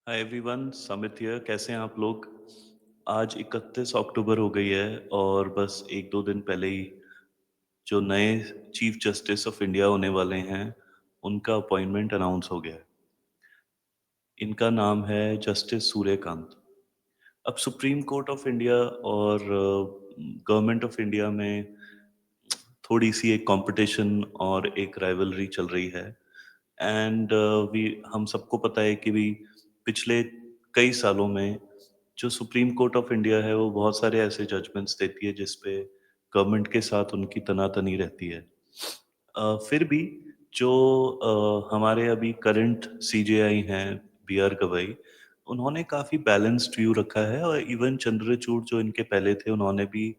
Hi everyone, Samit here. कैसे हैं आप लोग? आज 31 अक्टूबर हो गई है और बस एक दो दिन पहले ही जो नए चीफ जस्टिस ऑफ इंडिया होने वाले हैं उनका अपॉइंटमेंट अनाउंस हो गया है। इनका नाम है जस्टिस सूर्यकांत। अब सुप्रीम कोर्ट ऑफ इंडिया और गवर्नमेंट ऑफ इंडिया में थोड़ी सी एक कंपटीशन और एक राइवलरी चल रही है। एंड वी हम सबको पता है कि भी पिछले कई सालों में जो सुप्रीम कोर्ट ऑफ इंडिया है वो बहुत सारे ऐसे जजमेंट्स देती है जिस पे गवर्नमेंट के साथ उनकी तनातनी रहती है। फिर भी जो हमारे अभी करंट सीजेआई हैं, बी आर गवई, उन्होंने काफ़ी बैलेंस्ड व्यू रखा है। और इवन चंद्रचूड़ जो इनके पहले थे उन्होंने भी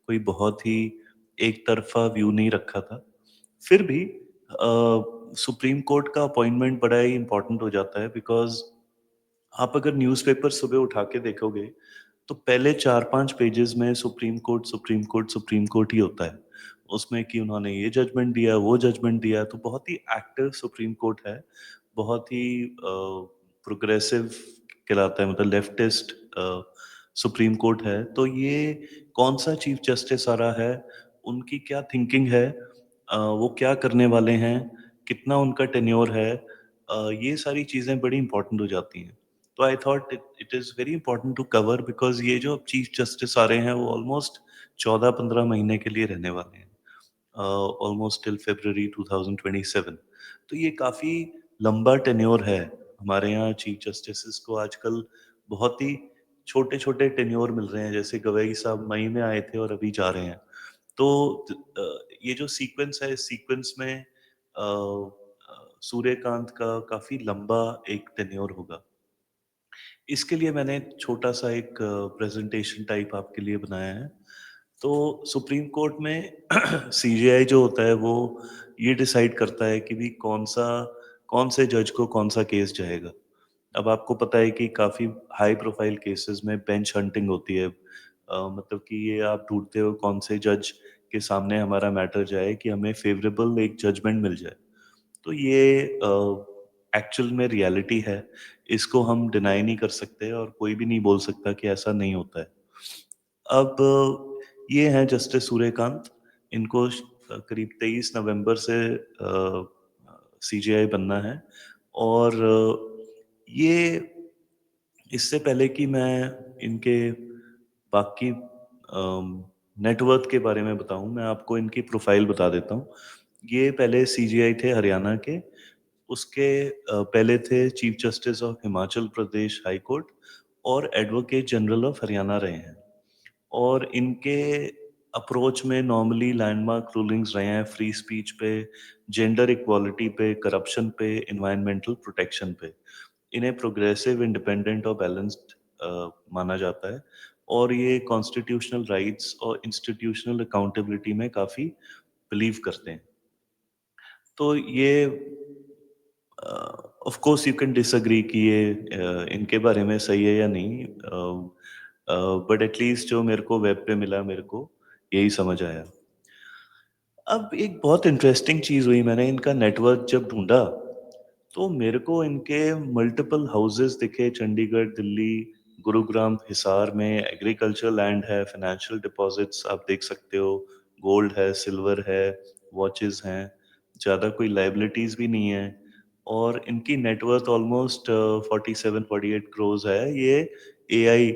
कोई बहुत ही एक तरफा व्यू नहीं रखा था। फिर भी सुप्रीम कोर्ट का अपॉइंटमेंट बड़ा ही इम्पोर्टेंट हो जाता है, बिकॉज आप अगर न्यूज़पेपर सुबह उठा के देखोगे तो पहले 4-5 पेजेस में Supreme Court, Supreme Court, Supreme Court ही होता है। उसमें कि उन्होंने ये जजमेंट दिया, वो जजमेंट दिया, तो बहुत ही एक्टिव सुप्रीम कोर्ट है। बहुत ही प्रोग्रेसिव कहलाता है, मतलब लेफ्टिस्ट सुप्रीम कोर्ट है। तो ये कौन-सा चीफ जस्टिस आ रहा है, उनकी क्या थिंकिंग है, वो क्या करने वाले हैं, कितना उनका टेन्योर है, ये सारी चीज़ें बड़ी इम्पोर्टेंट हो जाती हैं। तो I thought it it is very important to cover, because ये जो चीफ जस्टिस आ रहे हैं वो ऑलमोस्ट 14-15 महीने के लिए रहने वाले हैं। Almost till February 2027। तो ये काफ़ी लंबा टेन्योर है। हमारे यहाँ चीफ जस्टिसेस को आजकल बहुत ही छोटे-छोटे टेन्योर मिल रहे हैं, जैसे गवई साहब मई में आए थे और अभी जा रहे हैं। तो ये जो सीक्वेंस है, इस सीक्वेंस में सूर्यकांत का काफ़ी लंबा एक टेन्योर होगा। इसके लिए मैंने छोटा-सा एक प्रेज़ेंटेशन टाइप आपके लिए बनाया है। तो सुप्रीम कोर्ट में सीजेआई जो होता है वो ये डिसाइड करता है कि भी कौन से जज को कौन-सा केस जाएगा। अब आपको पता है कि काफ़ी हाई प्रोफ़ाइल केसेज़ में बेंच हंटिंग होती है। मतलब कि ये आप ढूँढते हो कौन से जज के सामने हमारा मैटर जाए कि हमें फ़ेवरेबल एक जजमेंट मिल जाए। तो ये एक्चुअल में रियलिटी है। इसको हम डिनाई नहीं कर सकते और कोई भी नहीं बोल सकता कि ऐसा नहीं होता है। अब ये हैं जस्टिस सूर्यकांत। इनको करीब 23 नवंबर से सीजेआई बनना है। और ये इससे पहले कि मैं इनके बाकी नेटवर्थ के बारे में बताऊं, मैं आपको इनकी प्रोफाइल बता देता हूँ। ये पहले सीजीआई थे हरियाणा के। उसके पहले थे chief Justice of Himachal Pradesh high court और एडवोकेट जनरल ऑफ हरियाणा रहे हैं। और इनके अप्रोच में नॉर्मली लैंडमार्क रूलिंग्स रहे हैं फ्री स्पीच पे, जेंडर इक्वालिटी पे, करप्शन पे, एनवायरमेंटल प्रोटेक्शन पे। इन्हें प्रोग्रेसिव, इंडिपेंडेंट और बैलेंस्ड माना जाता है। और ये कॉन्स्टिट्यूशनल राइट्स और इंस्टीट्यूशनल अकाउंटेबिलिटी में काफ़ी बिलीव करते हैं। तो ये of course you can disagree कि ये इनके बारे में सही है या नहीं, बट एटलीस्ट जो मेरे को वेब पे मिला, मेरे को यही समझ आया। अब एक बहुत इंटरेस्टिंग चीज़ हुई, मैंने इनका नेटवर्क जब ढूँढा, तो मेरे को इनके मल्टीपल हाउसेस दिखे चंडीगढ़, दिल्ली, गुरुग्राम, हिसार में। एग्रीकल्चर लैंड है, फाइनेंशियल डिपॉज़िट्स आप देख सकते हो, गोल्ड है, सिल्वर है, वॉचेस हैं, ज़्यादा कोई लायबिलिटीज़ भी नहीं है। और इनकी नेटवर्थ ऑलमोस्ट 47-48 क्रोर्स है। ये एआई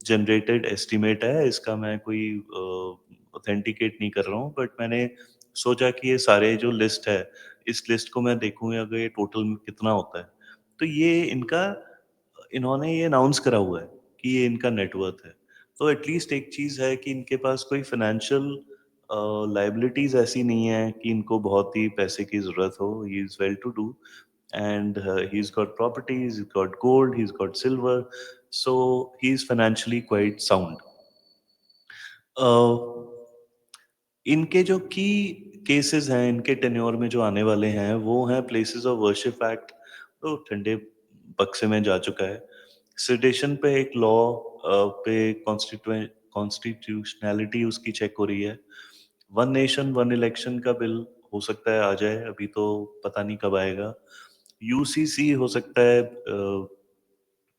जनरेटेड एस्टिमेट है, इसका मैं कोई ऑथेंटिकेट नहीं कर रहा हूँ, बट मैंने सोचा कि ये सारे जो लिस्ट है, इस लिस्ट को मैं देखूँ अगर ये टोटल में कितना होता है। तो ये इनका, इन्होंने ये अनाउंस करा हुआ है कि ये इनका नेटवर्थ है। तो एटलीस्ट एक चीज़ है कि इनके पास कोई फाइनेंशियल लायबिलिटीज़ ऐसी नहीं है कि इनको बहुत ही पैसे की ज़रूरत हो। He is well to do and he is got properties, he got gold, he is got silver, so he is financially quite sound. Uh, इनके जो की केसेस हैं, इनके टेन्योर में जो आने वाले हैं, वो हैं प्लेसेस ऑफ वर्शिप एक्ट, तो ठंडे बक्से में जा चुका है। सेडिशन पे एक लॉ पे कॉन्स्टिट्यूशनैलिटी उसकी चेक हो रही है। वन नेशन वन इलेक्शन का बिल हो सकता है आ जाए, अभी तो पता नहीं कब आएगा। यूसीसी हो सकता है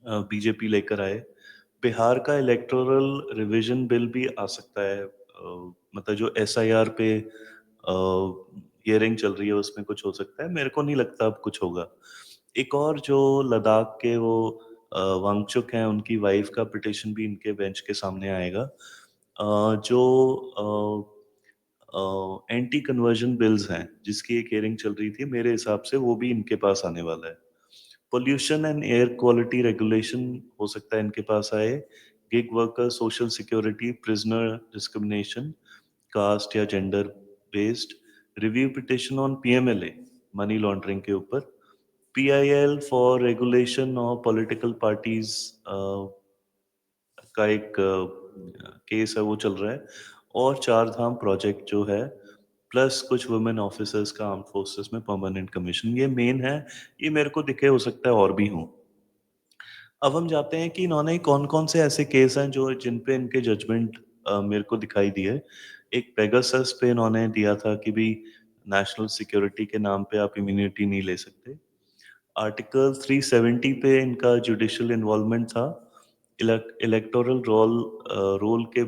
बीजेपी लेकर आए। बिहार का इलेक्टोरल रिविजन बिल भी आ सकता है, मतलब जो एसआईआर पे हियरिंग चल रही है उसमें कुछ हो सकता है, मेरे को नहीं लगता अब कुछ होगा। एक और जो लद्दाख के वो वांगचुक हैं, उनकी वाइफ का पिटिशन भी इनके बेंच के सामने आएगा। जो एंटी कन्वर्जन बिल्स हैं जिसकी एक हियरिंग चल रही थी, मेरे हिसाब से वो भी इनके पास आने वाला है। Pollution and air quality regulation हो सकता है इनके पास आए। Gig worker social security, prisoner discrimination, caste या gender based, review petition on PMLA, money laundering के ऊपर, PIL for regulation of political parties का एक केस है वो चल रहा है, और चार धाम प्रोजेक्ट जो है, प्लस कुछ वुमेन ऑफिसर्स का आर्म फोर्सेस में परमानेंट कमीशन, ये मेन है। ये मेरे को दिखे, हो सकता है और भी हों। अब हम जाते हैं कि इन्होंने कौन-कौन से ऐसे केस हैं जो जिन पे इनके जजमेंट मेरे को दिखाई दिए। एक पेगासस पे इन्होंने दिया था कि भी नेशनल सिक्योरिटी के नाम पे आप इम्यूनिटी नहीं ले सकते। आर्टिकल 370 पे इनका जुडिशियल इन्वॉल्वमेंट था। इलेक्टोरल रोल के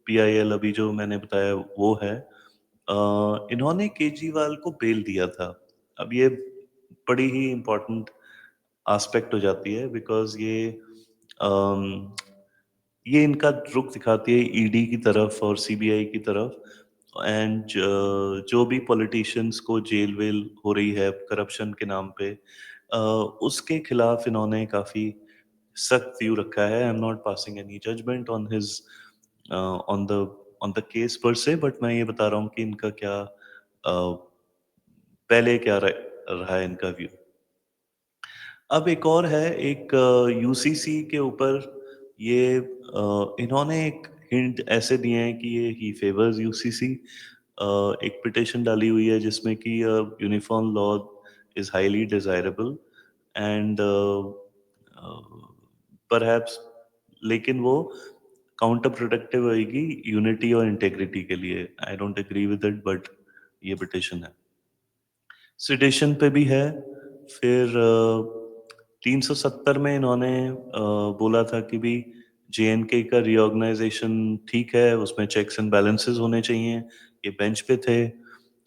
पीआईएल अभी जो मैंने बताया वो है। इन्होंने केजरीवाल को बेल दिया था। अब ये बड़ी ही इम्पोर्टेंट एस्पेक्ट हो जाती है, बिकॉज़ अम, ये इनका रुख दिखाती है ईडी की तरफ और सीबीआई की तरफ। एंड जो भी पॉलिटिशियंस को जेल वेल हो रही है करप्शन के नाम पे, उसके खिलाफ इन्होंने काफी सख्त व्यू रखा है। I am not passing any judgement on his on the case per se, but मैं ये बता रहा हूँ कि इनका क्या पहले क्या रहा है इनका व्यू। अब एक और है, एक यूसीसी के ऊपर ये इन्होंने एक हिंट ऐसे दिए हैं कि ये ही फेवर्स यूसीसी। एक पिटिशन डाली हुई है जिसमें कि uniform law is highly desirable and perhaps, लेकिन वो काउंटर प्रोडक्टिव होगी यूनिटी और इंटेग्रिटी के लिए। I don't agree with it, but ये पिटिशन है। सिडिशन पे भी है। फिर 370 में इन्होंने बोला था कि भी जेएनके का रीऑर्गेनाइजेशन ठीक है, उसमें चेक्स एंड बैलेंसेस होने चाहिए। ये बेंच पे थे।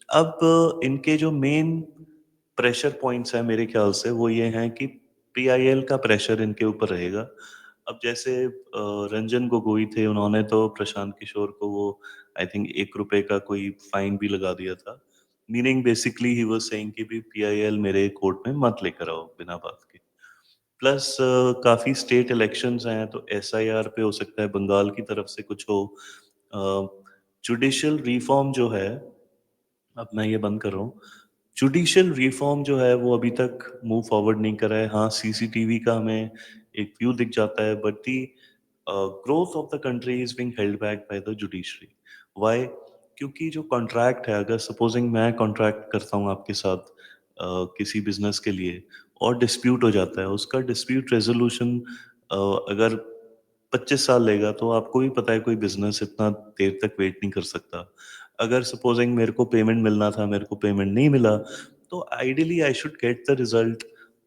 अब इनके जो मेन प्रेशर पॉइंट्स हैं मेरे ख्याल से वो ये हैं कि पीआईएल का प्रेशर इनके ऊपर रहेगा। अब जैसे रंजन गोगोई थे, उन्होंने तो प्रशांत किशोर को वो आई थिंक 1 रुपए का कोई फाइन भी लगा दिया था। Meaning basically he was saying कि भी पीआईएल मेरे कोर्ट में मत लेकर आओ बिना बात के। प्लस काफी स्टेट इलेक्शंस हैं तो एसआईआर पे हो सकता है बंगाल की तरफ से कुछ हो। जुडिशियल रिफॉर्म जो है, अब मैं ये बंद कर रहा हूँ। जुडिशियल रिफॉर्म जो है वो अभी तक मूव फॉरवर्ड नहीं कर रहा है। हाँ, सीसीटीवी का हमें एक व्यू दिख जाता है, but the growth of the country is being held back by the judiciary. Why? क्योंकि जो कॉन्ट्रैक्ट है, अगर सपोजिंग मैं कॉन्ट्रैक्ट करता हूँ आपके साथ किसी बिजनेस के लिए और डिस्प्यूट हो जाता है, उसका डिस्प्यूट रेजोल्यूशन अगर 25 साल लेगा तो आपको भी पता है कोई बिजनेस इतना देर तक वेट नहीं कर सकता। अगर सपोजिंग मेरे को पेमेंट मिलना था, मेरे को पेमेंट नहीं मिला, तो ideally I should get the result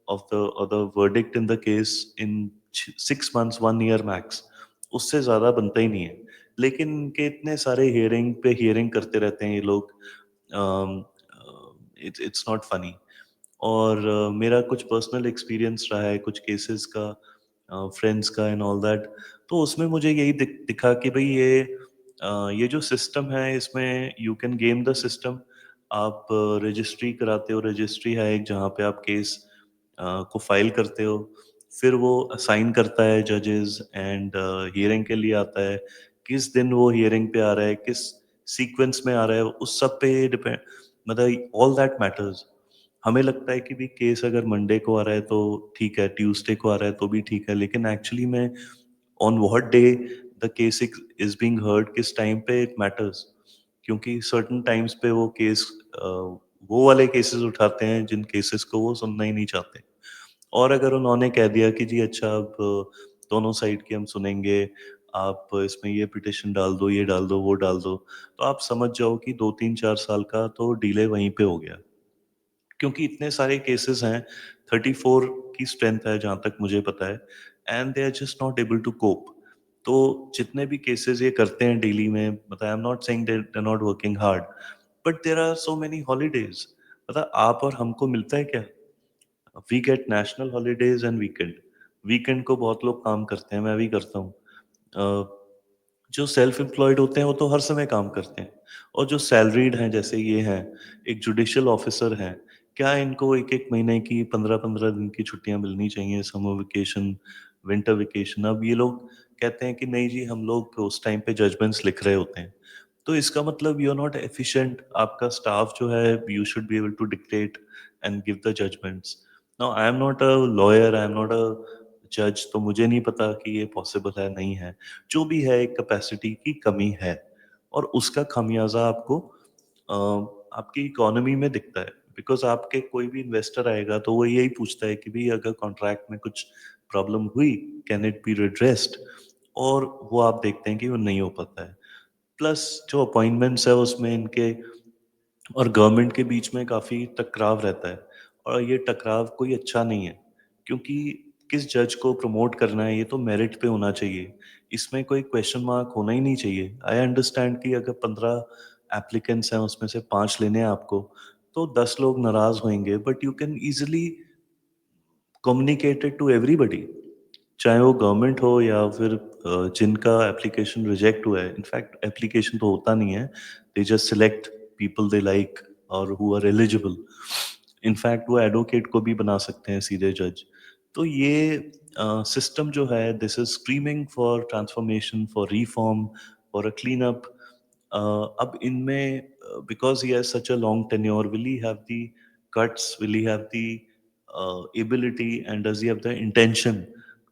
of the verdict in the case in 6 months, 1 year max. उससे ज़्यादा बनता ही नहीं है। लेकिन इनके इतने सारे हियरिंग पे हियरिंग करते रहते हैं ये लोग। It's not funny. और मेरा कुछ पर्सनल एक्सपीरियंस रहा है कुछ केसेस का, फ्रेंड्स का एंड ऑल दैट। तो उसमें मुझे यही दिखा कि भाई ये जो सिस्टम है इसमें you can game the system. आप रजिस्ट्री कराते हो, रजिस्ट्री है एक जहाँ पे आप केस को फाइल करते हो, फिर वो असाइन करता है जजेस एंड हियरिंग के लिए आता है। किस दिन वो हियरिंग पे आ रहा है, किस सीक्वेंस में आ रहा है, उस सब पे डिपेंड, मतलब ऑल दैट मैटर्स। हमें लगता है कि भी केस अगर मंडे को आ रहा है तो ठीक है, ट्यूसडे को आ रहा है तो भी ठीक है, लेकिन एक्चुअली में on what day the case is being heard, किस टाइम पे इट मैटर्स। क्योंकि सर्टेन टाइम्स पे वो केस वो वाले केसेस उठाते हैं जिन केसेस को वो सुनना ही नहीं चाहते। और अगर उन्होंने कह दिया कि जी अच्छा अब दोनों साइड की हम सुनेंगे, आप इसमें ये पिटिशन डाल दो, ये डाल दो, वो डाल दो, तो आप समझ जाओ कि 2 3 4 साल का तो डिले वहीं पे हो गया। क्योंकि इतने सारे केसेस हैं, 34 की स्ट्रेंथ है जहाँ तक मुझे पता है, and they are just not able to cope. तो जितने भी केसेस ये करते हैं डेली में, मतलब I am not saying they they are not working hard, but there are so many holidays. मतलब आप और हमको मिलता है क्या? We get national holidays and weekend. Weekend को बहुत लोग काम करते हैं, मैं भी करता हूँ। जो सेल्फ एम्प्लॉयड होते हैं वो तो हर समय काम करते हैं, और जो सैलरीड हैं जैसे ये हैं, एक जुडिशियल ऑफिसर हैं, क्या इनको एक एक महीने की 15-15 दिन की छुट्टियां मिलनी चाहिए, समर वेकेशन, विंटर वेकेशन? अब ये लोग कहते हैं कि नहीं जी, हम लोग उस टाइम पे जजमेंट्स लिख रहे होते हैं। तो इसका मतलब यू आर नॉट एफिशिएंट। आपका स्टाफ जो है, you should be able to dictate and give the judgements. Now I am not a lawyer, I am not a जज, तो मुझे नहीं पता कि ये पॉसिबल है नहीं है। जो भी है, एक कैपेसिटी की कमी है, और उसका खामियाजा आपको अ, आपकी इकोनॉमी में दिखता है। बिकॉज आपके कोई भी इन्वेस्टर आएगा तो वो यही पूछता है कि भाई अगर कॉन्ट्रैक्ट में कुछ प्रॉब्लम हुई, कैन इट बी रिड्रेस्ड? और वो आप देखते हैं कि वो नहीं हो पाता है। प्लस जो अपॉइंटमेंट्स है उसमें इनके और गवर्नमेंट के बीच में काफ़ी टकराव रहता है, और ये टकराव कोई अच्छा नहीं है, क्योंकि किस जज को प्रमोट करना है ये तो मेरिट पे होना चाहिए। इसमें कोई क्वेश्चन मार्क होना ही नहीं चाहिए। आई अंडरस्टैंड कि अगर 15 एप्लीकेंट्स हैं उसमें से 5 लेने हैं आपको, तो 10 लोग नाराज होंगे, but you can easily communicated to everybody, चाहे वो गवर्नमेंट हो या फिर जिनका एप्लीकेशन रिजेक्ट हुआ है। इनफैक्ट एप्लीकेशन तो होता नहीं है, they just select people they like और हु आर एलिजिबल। इनफैक्ट वो एडवोकेट को भी बना सकते हैं सीधे जज। तो ये सिस्टम जो है, this is screaming for transformation, for reform, for a clean up. अब इनमें because he has such a long tenure, will he have the guts, will he have the ability, and does he have the intention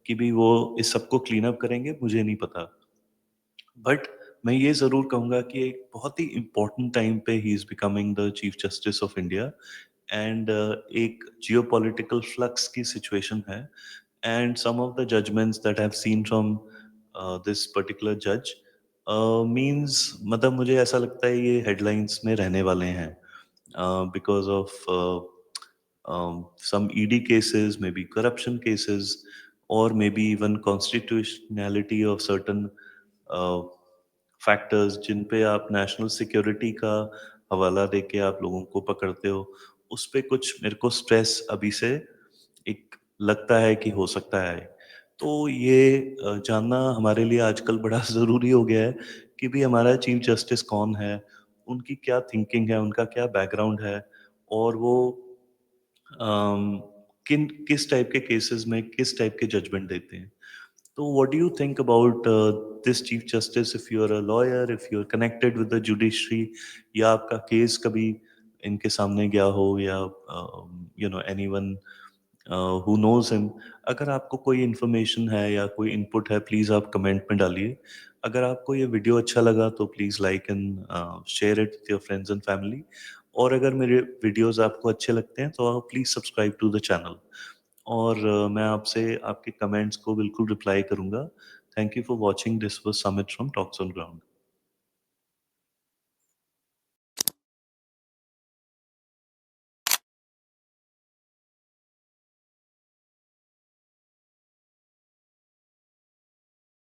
कि भी वो इस सबको clean up करेंगे? मुझे नहीं पता। बट मैं ये ज़रूर कहूँगा कि एक बहुत ही इम्पोर्टेंट टाइम पे he is becoming the Chief Justice of India, and एक जियोपॉलिटिकल फ्लक्स की सिचुएशन है, and some of the judgements that I have seen from this particular जज मीन्स, मतलब मुझे ऐसा लगता है ये हेडलाइंस में रहने वाले हैं, because of some ED cases, maybe corruption cases, or maybe even constitutionality of certain uh, factors जिन पे आप नेशनल सिक्योरिटी का हवाला देके आप लोगों को पकड़ते हो, उस पे कुछ मेरे को स्ट्रेस अभी से एक लगता है कि हो सकता है। तो ये जानना हमारे लिए आजकल बड़ा ज़रूरी हो गया है कि भी हमारा चीफ जस्टिस कौन है, उनकी क्या थिंकिंग है, उनका क्या बैकग्राउंड है, और वो अम, किस टाइप के केसेस में किस टाइप के जजमेंट देते हैं। तो what do you think about this Chief Justice? If you are a lawyer, if you are connected with the judiciary, या आपका केस कभी इनके सामने गया हो, या you know anyone who knows him, अगर आपको कोई इन्फॉर्मेशन है या कोई इनपुट है, प्लीज़ आप कमेंट में डालिए। अगर आपको ये वीडियो अच्छा लगा तो please like and share it with your friends and family, और अगर मेरे वीडियोस आपको अच्छे लगते हैं तो आप please subscribe to the channel, और मैं आपसे आपके कमेंट्स को बिल्कुल रिप्लाई करूंगा। Thank you for watching, this was Samit from Talks on ground.